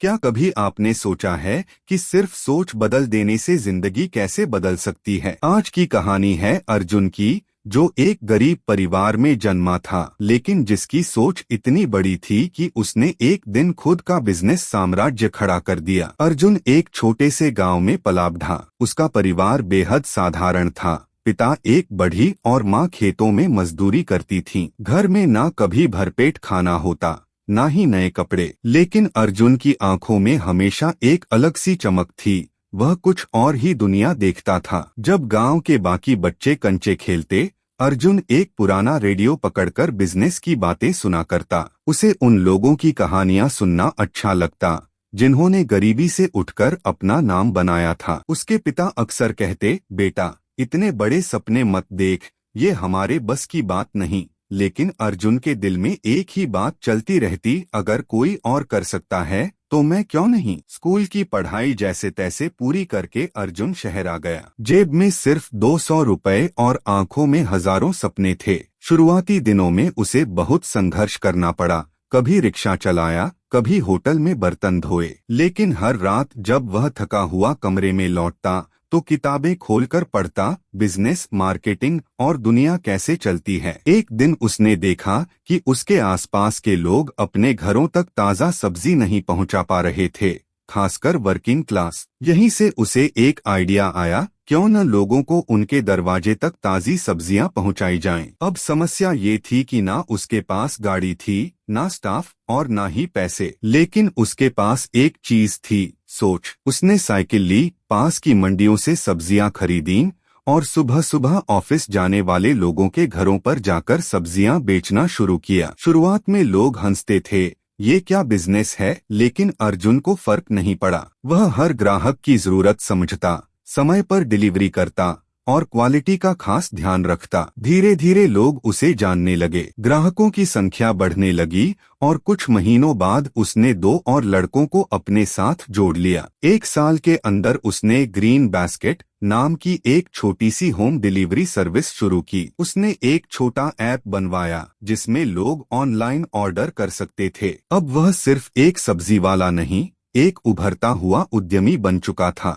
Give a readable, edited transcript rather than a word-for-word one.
क्या कभी आपने सोचा है कि सिर्फ सोच बदल देने से जिंदगी कैसे बदल सकती है? आज की कहानी है अर्जुन की, जो एक गरीब परिवार में जन्मा था, लेकिन जिसकी सोच इतनी बड़ी थी कि उसने एक दिन खुद का बिजनेस साम्राज्य खड़ा कर दिया। अर्जुन एक छोटे से गांव में पला बढ़ा। उसका परिवार बेहद साधारण था। पिता एक बढ़ी और माँ खेतों में मजदूरी करती थीं। घर में ना कभी भरपेट खाना होता, ना ही नए कपड़े, लेकिन अर्जुन की आंखों में हमेशा एक अलग सी चमक थी। वह कुछ और ही दुनिया देखता था। जब गांव के बाकी बच्चे कंचे खेलते, अर्जुन एक पुराना रेडियो पकड़कर बिजनेस की बातें सुना करता। उसे उन लोगों की कहानियां सुनना अच्छा लगता जिन्होंने गरीबी से उठकर अपना नाम बनाया था। उसके पिता अक्सर कहते, बेटा, इतने बड़े सपने मत देख, ये हमारे बस की बात नहीं। लेकिन अर्जुन के दिल में एक ही बात चलती रहती, अगर कोई और कर सकता है तो मैं क्यों नहीं। स्कूल की पढ़ाई जैसे तैसे पूरी करके अर्जुन शहर आ गया। जेब में सिर्फ 200 रुपए और आंखों में हजारों सपने थे। शुरुआती दिनों में उसे बहुत संघर्ष करना पड़ा। कभी रिक्शा चलाया, कभी होटल में बर्तन धोए, लेकिन हर रात जब वह थका हुआ कमरे में लौटता तो किताबें खोलकर पढ़ता, बिजनेस, मार्केटिंग और दुनिया कैसे चलती है। एक दिन उसने देखा कि उसके आसपास के लोग अपने घरों तक ताज़ा सब्जी नहीं पहुंचा पा रहे थे, खासकर वर्किंग क्लास। यहीं से उसे एक आइडिया आया, क्यों न लोगों को उनके दरवाजे तक ताज़ी सब्जियां पहुंचाई जाएं। अब समस्या ये थी कि ना उसके पास गाड़ी थी, ना स्टाफ और ना ही पैसे, लेकिन उसके पास एक चीज थी, सोच। उसने साइकिल ली, पास की मंडियों से सब्जियां खरीदीं और सुबह सुबह ऑफिस जाने वाले लोगों के घरों पर जाकर सब्जियां बेचना शुरू किया। शुरुआत में लोग हंसते थे, ये क्या बिजनेस है, लेकिन अर्जुन को फर्क नहीं पड़ा। वह हर ग्राहक की जरूरत समझता, समय पर डिलीवरी करता और क्वालिटी का खास ध्यान रखता। धीरे धीरे लोग उसे जानने लगे, ग्राहकों की संख्या बढ़ने लगी और कुछ महीनों बाद उसने 2 और लड़कों को अपने साथ जोड़ लिया। 1 साल के अंदर उसने ग्रीन बास्केट नाम की एक छोटी सी होम डिलीवरी सर्विस शुरू की। उसने एक छोटा ऐप बनवाया जिसमें लोग ऑनलाइन ऑर्डर कर सकते थे। अब वह सिर्फ एक सब्जी वाला नहीं, एक उभरता हुआ उद्यमी बन चुका था।